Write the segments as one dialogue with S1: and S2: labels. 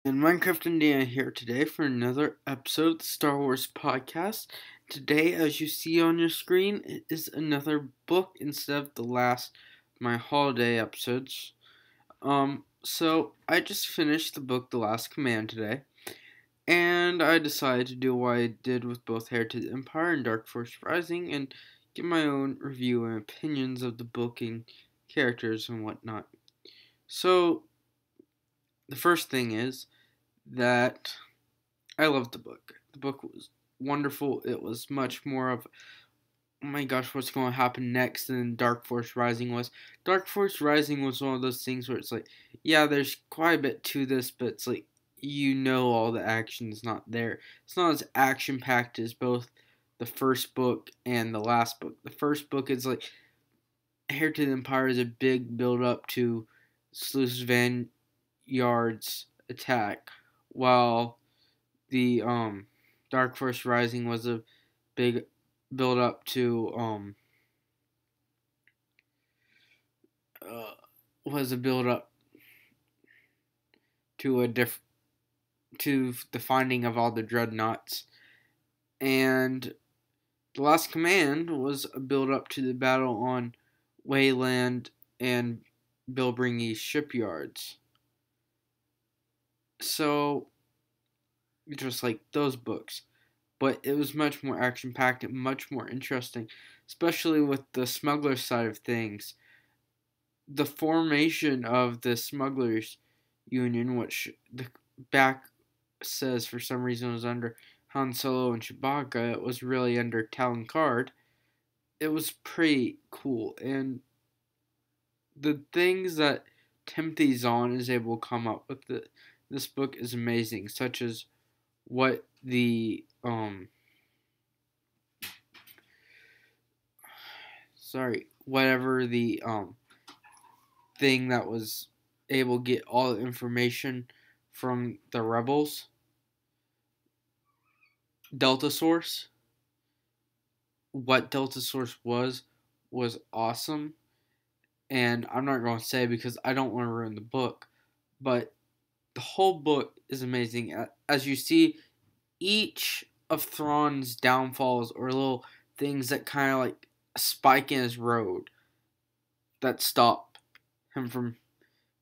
S1: And Minecraft Indiana here today for another episode of the Star Wars podcast. Today, as you see on your screen, it is another book instead of the last my holiday episodes. So I just finished the book The Last Command today, and I decided to do what I did with both Heir to the Empire and Dark Force Rising and give my own review and opinions of the book and characters and whatnot. So the first thing is that I loved the book. The book was wonderful. It was much more of, oh my gosh, what's going to happen next than Dark Force Rising was. Dark Force Rising was one of those things where it's like, yeah, there's quite a bit to this, but it's like, all the action is not there. It's not as action packed as both the first book and the last book. The first book is like, Heir to the Empire is a big build up to Sluice Vanguard's attack, while the Dark Force Rising was a big build up to uh, was a build up to to the finding of all the dreadnoughts, and the Last Command was a build up to the battle on Wayland and Bilbringy's shipyards. So just like those books, but it was much more action packed and much more interesting, especially with the smuggler side of things. The formation of the smugglers union, which the back says for some reason was under Han Solo and Chewbacca, it was really under Talon Card. It was pretty cool, and the things that Timothy Zahn is able to come up with this book is amazing, such as what the whatever the thing that was able to get all the information from the rebels, Delta Source. What Delta Source was awesome, and I'm not going to say because I don't want to ruin the book, but the whole book is amazing. As you see, each of Thrawn's downfalls or little things that kind of like spike in his road that stop him from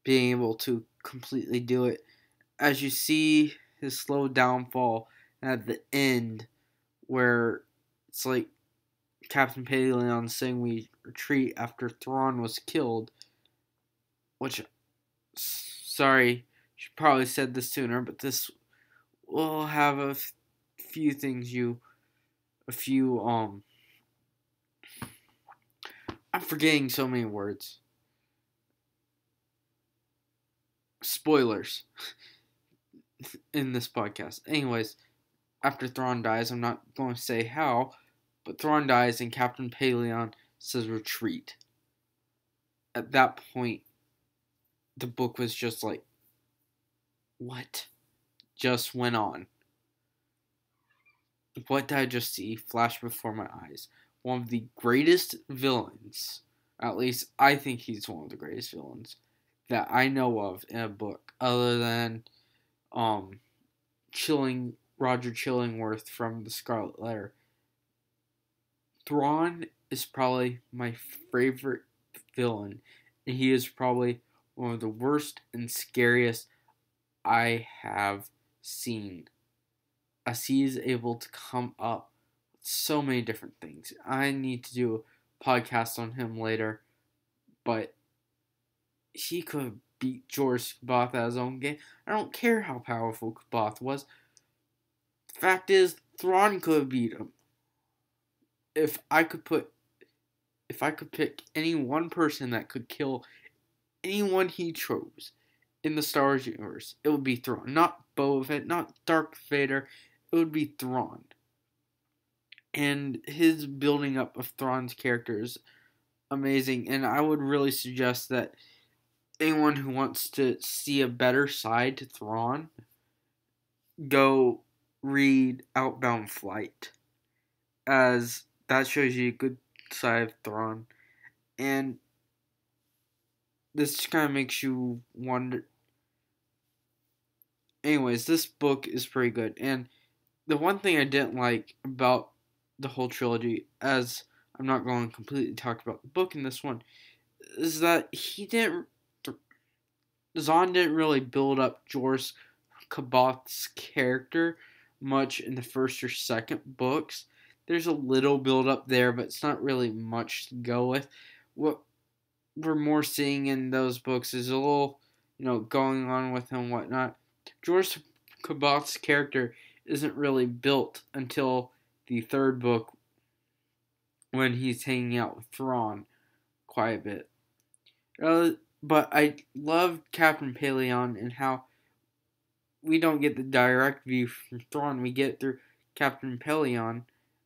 S1: being able to completely do it. As you see his slow downfall at the end, where it's like Captain Paleon saying we retreat after Thrawn was killed, which, sorry, should probably said this sooner, but this will have a few things a few, I'm forgetting so many words. Spoilers in this podcast. Anyways, after Thrawn dies, I'm not going to say how, but Thrawn dies and Captain Paleon says retreat. At that point, the book was just like, what just went on? What did I just see flash before my eyes? One of the greatest villains, at least I think he's one of the greatest villains that I know of in a book, other than um Roger Chillingworth from the Scarlet Letter. Thrawn is probably my favorite villain, and he is probably one of the worst and scariest I have seen. As he is able to come up with so many different things. I need to do a podcast on him later, but he could beat George Kuboth at his own game. I don't care how powerful Kuboth was. The fact is, Thrawn could beat him. If I could pick any one person that could kill anyone he chose in the Star Wars universe, it would be Thrawn. Not Boba Fett, not Darth Vader. It would be Thrawn. And his building up of Thrawn's character is amazing. And I would really suggest that anyone who wants to see a better side to Thrawn, go read Outbound Flight, as that shows you a good side of Thrawn. And this kind of makes you wonder, anyways, this book is pretty good. And the one thing I didn't like about the whole trilogy, as I'm not going to completely talk about the book in this one, is that Zahn didn't really build up Jor's Kaboth's character much in the first or second books. There's a little build up there, but it's not really much to go with. What we're more seeing in those books is a little, going on with him and whatnot. George Kaboth's character isn't really built until the third book when he's hanging out with Thrawn quite a bit. But I love Captain Paleon and how we don't get the direct view from Thrawn. We get it through Captain Paleon.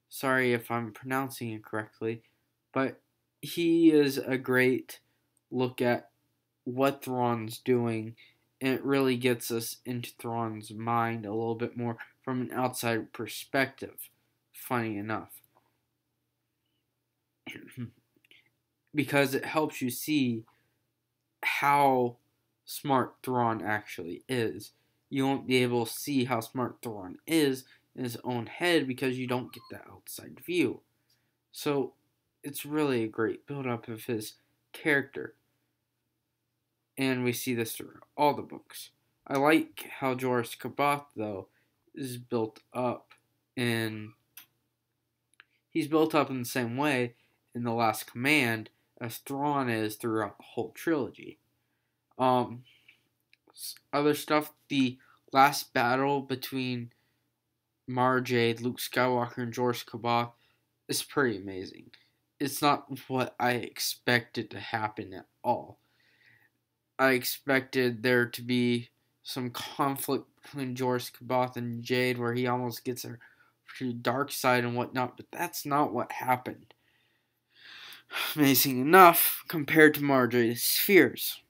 S1: Sorry if I'm pronouncing it correctly. But he is a great look at what Thrawn's doing. And it really gets us into Thrawn's mind a little bit more from an outside perspective. Funny enough. Because it helps you see how smart Thrawn actually is. You won't be able to see how smart Thrawn is in his own head because you don't get that outside view. So it's really a great build-up of his character. And we see this through all the books. I like how Jorah Kaboth, though, is built up in... He's built up in the same way in The Last Command as Thrawn is throughout the whole trilogy. Other stuff, the last battle between Mara Jade, Luke Skywalker, and Jorah Kaboth is pretty amazing. It's not what I expected to happen at all. I expected there to be some conflict between Jorah Kaboth and Jade where he almost gets her to the dark side and whatnot, but that's not what happened. Amazing enough compared to Mara Jade's fears.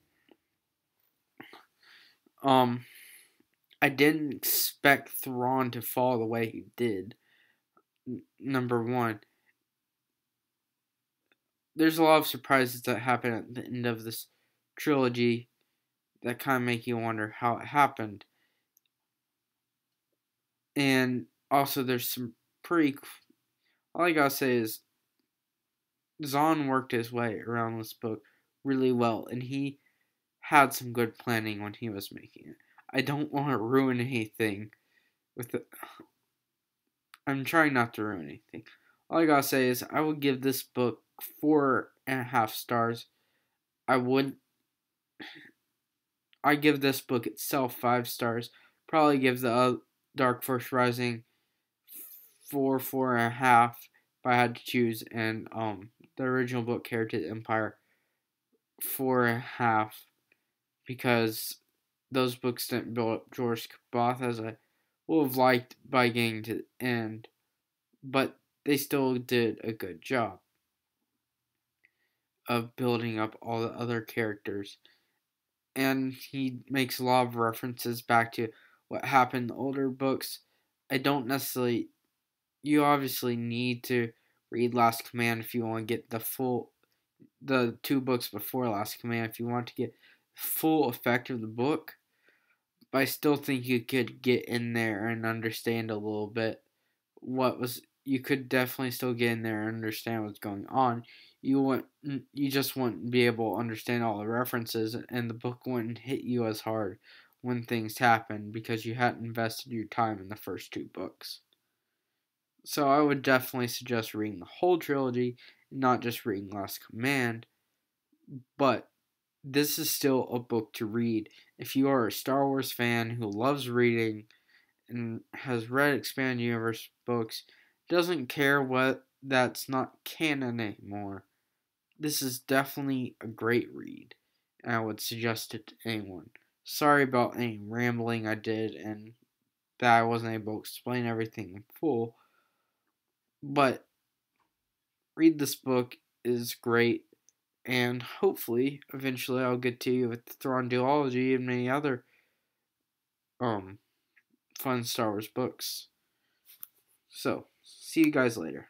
S1: I didn't expect Thrawn to fall the way he did. Number one, there's a lot of surprises that happen at the end of this trilogy that kind of make you wonder how it happened. And also there's some pretty... All I gotta say is Zahn worked his way around this book really well, and he had some good planning when he was making it. I don't want to ruin anything with it. I'm trying not to ruin anything. All I gotta say is I would give this book 4.5 stars. I give this book itself 5 stars. Probably give the Dark Force Rising 4.5 if I had to choose, and the original book Heritage Empire 4.5 because those books didn't build up Jorah Kaboth as I would have liked by getting to the end, but they still did a good job of building up all the other characters. And he makes a lot of references back to what happened in the older books. You obviously need to read Last Command if you want to get the 2 books before Last Command if you want to get the full effect of the book. But I still think you could get in there and understand a little bit you could definitely still get in there and understand what's going on. You just wouldn't be able to understand all the references, and the book wouldn't hit you as hard when things happen because you hadn't invested your time in the first 2 books. So I would definitely suggest reading the whole trilogy, not just reading Last Command. But this is still a book to read. If you are a Star Wars fan who loves reading and has read Expanded Universe books, doesn't care what that's not canon anymore, this is definitely a great read, and I would suggest it to anyone. Sorry about any rambling I did and that I wasn't able to explain everything in full, but read this book is great, and hopefully eventually I'll get to you with the Thrawn Duology and many other fun Star Wars books. So, see you guys later.